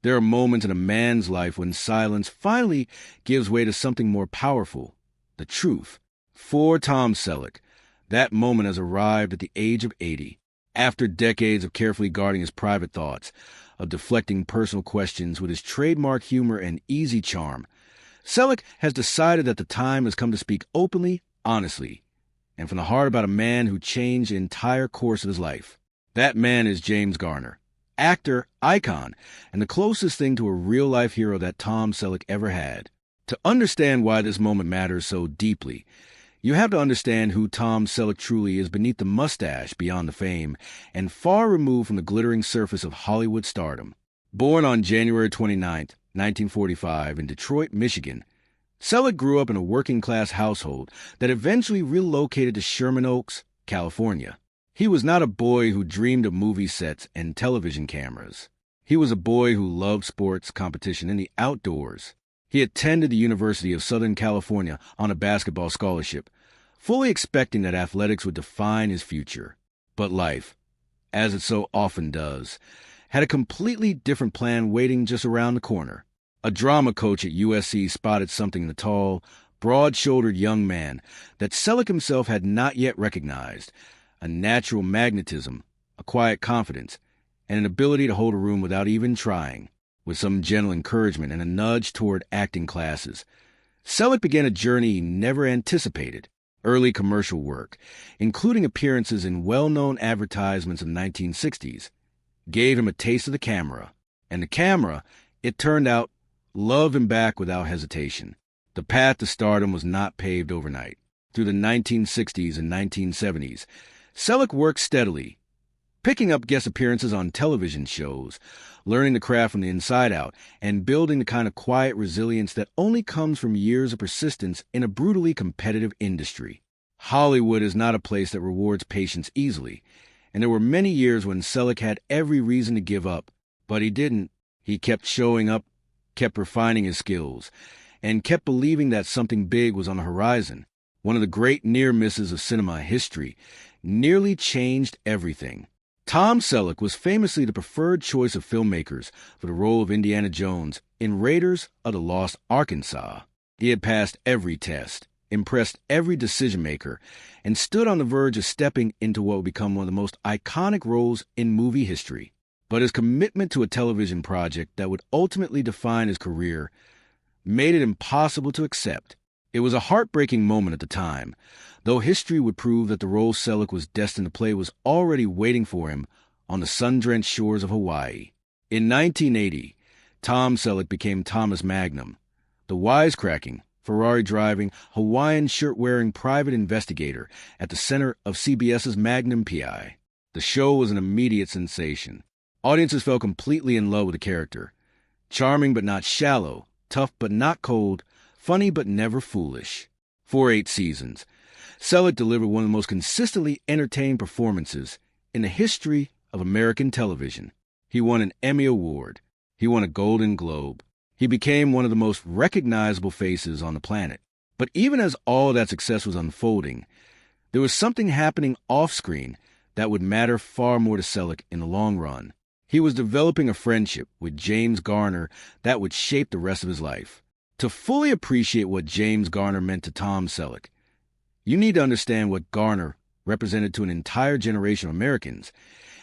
There are moments in a man's life when silence finally gives way to something more powerful, the truth. For Tom Selleck, that moment has arrived at the age of 80, after decades of carefully guarding his private thoughts, of deflecting personal questions with his trademark humor and easy charm. Selleck has decided that the time has come to speak openly, honestly, and from the heart about a man who changed the entire course of his life. That man is James Garner, actor, icon, and the closest thing to a real-life hero that Tom Selleck ever had. To understand why this moment matters so deeply, you have to understand who Tom Selleck truly is beneath the mustache beyond the fame, and far removed from the glittering surface of Hollywood stardom. Born on January 29, 1945, in Detroit, Michigan, Selleck grew up in a working-class household that eventually relocated to Sherman Oaks, California. He was not a boy who dreamed of movie sets and television cameras. He was a boy who loved sports, competition, and the outdoors. He attended the University of Southern California on a basketball scholarship, fully expecting that athletics would define his future. But life, as it so often does, had a completely different plan waiting just around the corner. A drama coach at USC spotted something in the tall, broad-shouldered young man that Selleck himself had not yet recognized: a natural magnetism, a quiet confidence, and an ability to hold a room without even trying. With some gentle encouragement and a nudge toward acting classes, Selleck began a journey he never anticipated. Early commercial work, including appearances in well-known advertisements of the 1960s, gave him a taste of the camera. And the camera, it turned out, loved him back without hesitation. The path to stardom was not paved overnight. Through the 1960s and 1970s, Selleck worked steadily, picking up guest appearances on television shows, learning the craft from the inside out, and building the kind of quiet resilience that only comes from years of persistence in a brutally competitive industry. Hollywood is not a place that rewards patience easily, and there were many years when Selleck had every reason to give up, but he didn't. He kept showing up, kept refining his skills, and kept believing that something big was on the horizon. One of the great near misses of cinema history nearly changed everything. Tom Selleck was famously the preferred choice of filmmakers for the role of Indiana Jones in Raiders of the Lost Arkansas. He had passed every test, impressed every decision-maker, and stood on the verge of stepping into what would become one of the most iconic roles in movie history. But his commitment to a television project that would ultimately define his career made it impossible to accept. It was a heartbreaking moment at the time, though history would prove that the role Selleck was destined to play was already waiting for him on the sun-drenched shores of Hawaii. In 1980, Tom Selleck became Thomas Magnum, the wisecracking, Ferrari-driving, Hawaiian shirt-wearing private investigator at the center of CBS's Magnum PI. The show was an immediate sensation. Audiences fell completely in love with the character. Charming but not shallow, tough but not cold, funny but never foolish. For 8 seasons, Selleck delivered one of the most consistently entertaining performances in the history of American television. He won an Emmy Award. He won a Golden Globe. He became one of the most recognizable faces on the planet. But even as all that success was unfolding, there was something happening off-screen that would matter far more to Selleck in the long run. He was developing a friendship with James Garner that would shape the rest of his life. To fully appreciate what James Garner meant to Tom Selleck, you need to understand what Garner represented to an entire generation of Americans,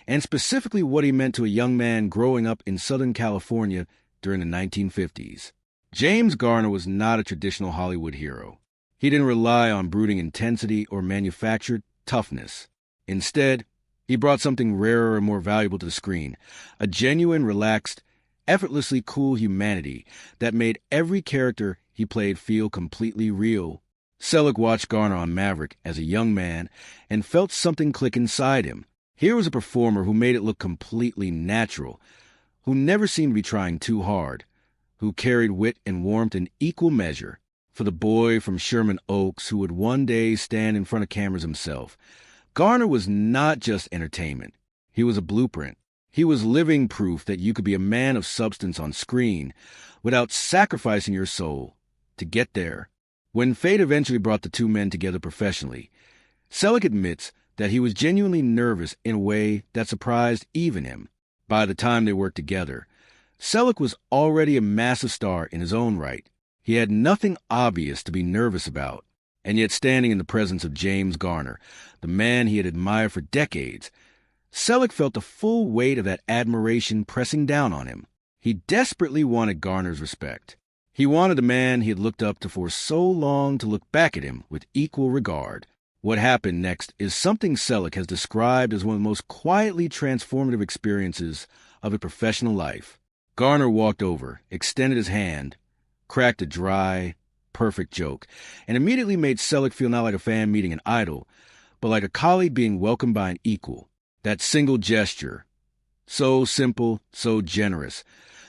and specifically what he meant to a young man growing up in Southern California during the 1950s. James Garner was not a traditional Hollywood hero. He didn't rely on brooding intensity or manufactured toughness. Instead, he brought something rarer and more valuable to the screen, a genuine, relaxed, effortlessly cool humanity that made every character he played feel completely real. Selleck watched Garner on Maverick as a young man and felt something click inside him. Here was a performer who made it look completely natural, who never seemed to be trying too hard, who carried wit and warmth in equal measure. For the boy from Sherman Oaks who would one day stand in front of cameras himself, Garner was not just entertainment. He was a blueprint. He was living proof that you could be a man of substance on screen without sacrificing your soul to get there. When fate eventually brought the two men together professionally, Selleck admits that he was genuinely nervous in a way that surprised even him. By the time they worked together, Selleck was already a massive star in his own right. He had nothing obvious to be nervous about. And yet standing in the presence of James Garner, the man he had admired for decades, Selleck felt the full weight of that admiration pressing down on him. He desperately wanted Garner's respect. He wanted the man he had looked up to for so long to look back at him with equal regard. What happened next is something Selleck has described as one of the most quietly transformative experiences of a professional life. Garner walked over, extended his hand, cracked a dry, perfect joke, and immediately made Selleck feel not like a fan meeting an idol, but like a colleague being welcomed by an equal. That single gesture, so simple, so generous,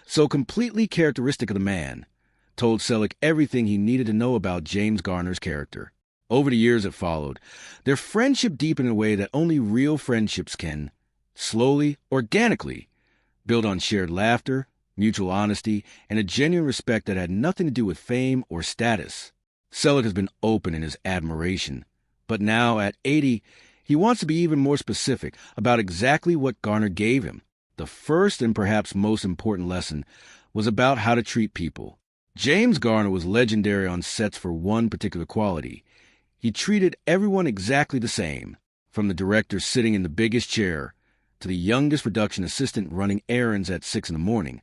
so completely characteristic of the man, told Selleck everything he needed to know about James Garner's character. Over the years that followed, their friendship deepened in a way that only real friendships can, slowly, organically, build on shared laughter, mutual honesty, and a genuine respect that had nothing to do with fame or status. Selleck has been open in his admiration, but now, at 80, he wants to be even more specific about exactly what Garner gave him. The first and perhaps most important lesson was about how to treat people. James Garner was legendary on sets for one particular quality. He treated everyone exactly the same, from the director sitting in the biggest chair to the youngest production assistant running errands at 6 a.m.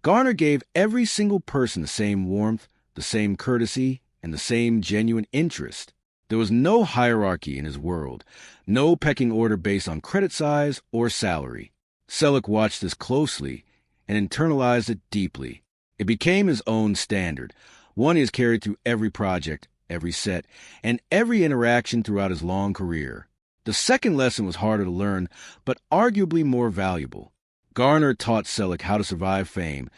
Garner gave every single person the same warmth, the same courtesy, and the same genuine interest. There was no hierarchy in his world, no pecking order based on credit size or salary. Selleck watched this closely and internalized it deeply. It became his own standard, one he has carried through every project, every set, and every interaction throughout his long career. The second lesson was harder to learn, but arguably more valuable. Garner taught Selleck how to survive fame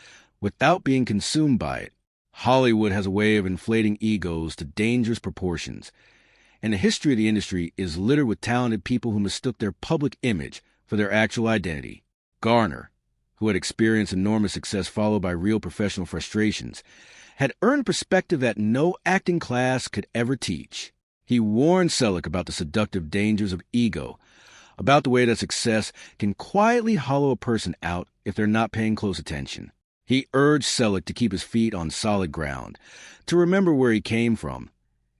without being consumed by it. Hollywood has a way of inflating egos to dangerous proportions, and the history of the industry is littered with talented people who mistook their public image for their actual identity. Garner, who had experienced enormous success followed by real professional frustrations, had earned perspective that no acting class could ever teach. He warned Selleck about the seductive dangers of ego, about the way that success can quietly hollow a person out if they're not paying close attention. He urged Selleck to keep his feet on solid ground, to remember where he came from,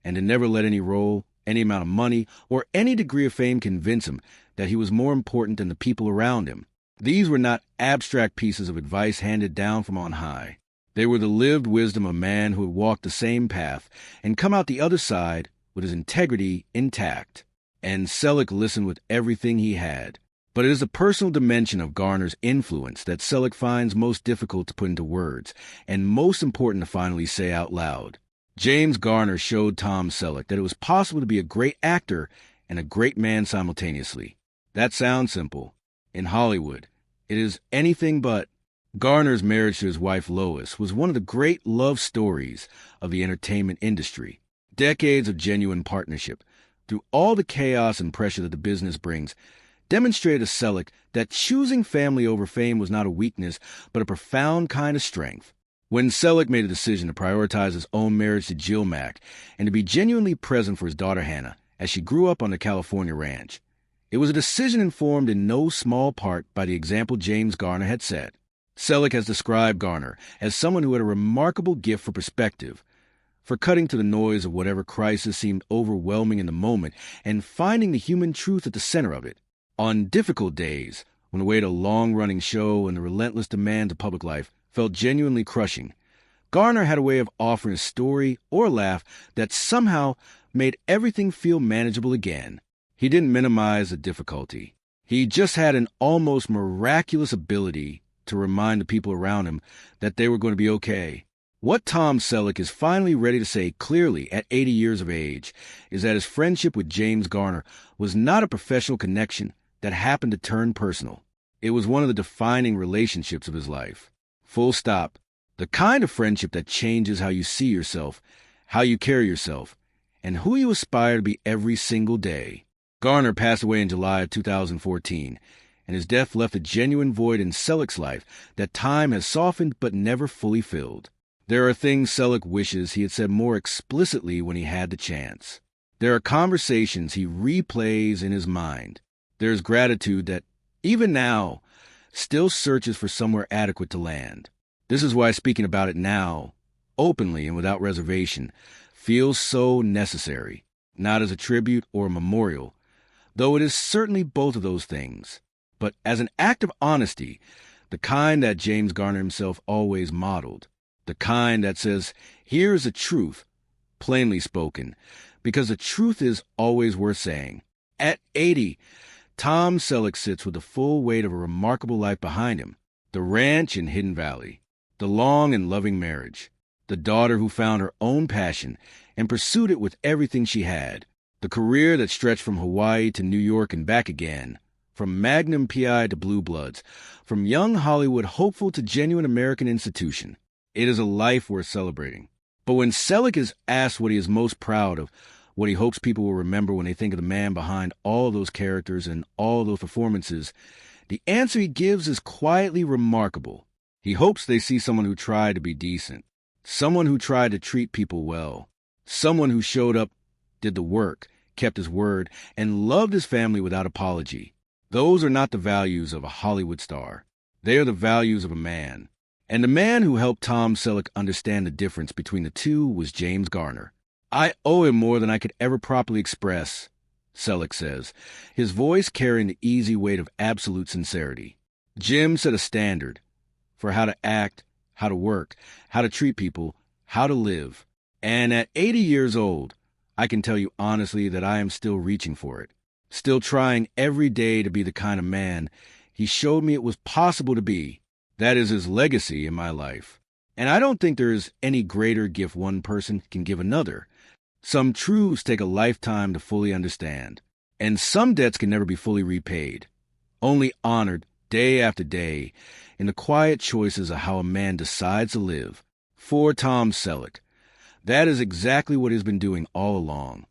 and to never let any role, any amount of money, or any degree of fame convince him that he was more important than the people around him. These were not abstract pieces of advice handed down from on high. They were the lived wisdom of a man who had walked the same path and come out the other side with his integrity intact. And Selleck listened with everything he had. But it is the personal dimension of Garner's influence that Selleck finds most difficult to put into words, and most important to finally say out loud. James Garner showed Tom Selleck that it was possible to be a great actor and a great man simultaneously. That sounds simple. In Hollywood, it is anything but. Garner's marriage to his wife Lois was one of the great love stories of the entertainment industry. Decades of genuine partnership, through all the chaos and pressure that the business brings, demonstrated to Selleck that choosing family over fame was not a weakness, but a profound kind of strength. When Selleck made a decision to prioritize his own marriage to Jill Mack and to be genuinely present for his daughter Hannah as she grew up on the California ranch, it was a decision informed in no small part by the example James Garner had set. Selleck has described Garner as someone who had a remarkable gift for perspective, for cutting to the noise of whatever crisis seemed overwhelming in the moment and finding the human truth at the center of it. On difficult days, when the weight of a long-running show and the relentless demands of public life felt genuinely crushing, Garner had a way of offering a story or a laugh that somehow made everything feel manageable again. He didn't minimize the difficulty. He just had an almost miraculous ability to remind the people around him that they were going to be okay. What Tom Selleck is finally ready to say clearly at 80 years of age is that his friendship with James Garner was not a professional connection that happened to turn personal. It was one of the defining relationships of his life. Full stop. The kind of friendship that changes how you see yourself, how you carry yourself, and who you aspire to be every single day. Garner passed away in July of 2014, and his death left a genuine void in Selleck's life that time has softened but never fully filled. There are things Selleck wishes he had said more explicitly when he had the chance. There are conversations he replays in his mind. There is gratitude that, even now, still searches for somewhere adequate to land. This is why speaking about it now, openly and without reservation, feels so necessary, not as a tribute or a memorial, though it is certainly both of those things, but as an act of honesty, the kind that James Garner himself always modeled, the kind that says, here's the truth, plainly spoken, because the truth is always worth saying. At 80, Tom Selleck sits with the full weight of a remarkable life behind him. The ranch in Hidden Valley, the long and loving marriage, the daughter who found her own passion and pursued it with everything she had, the career that stretched from Hawaii to New York and back again, from Magnum P.I. to Blue Bloods, from young Hollywood hopeful to genuine American institution. It is a life worth celebrating. But when Selleck is asked what he is most proud of, what he hopes people will remember when they think of the man behind all those characters and all those performances, the answer he gives is quietly remarkable. He hopes they see someone who tried to be decent, someone who tried to treat people well, someone who showed up, did the work, kept his word, and loved his family without apology. Those are not the values of a Hollywood star. They are the values of a man. And the man who helped Tom Selleck understand the difference between the two was James Garner. I owe him more than I could ever properly express, Selleck says, his voice carrying the easy weight of absolute sincerity. Jim set a standard for how to act, how to work, how to treat people, how to live. And at 80 years old, I can tell you honestly that I am still reaching for it, still trying every day to be the kind of man he showed me it was possible to be. That is his legacy in my life. And I don't think there is any greater gift one person can give another. Some truths take a lifetime to fully understand, and some debts can never be fully repaid, only honored day after day in the quiet choices of how a man decides to live. For Tom Selleck, that is exactly what he's been doing all along.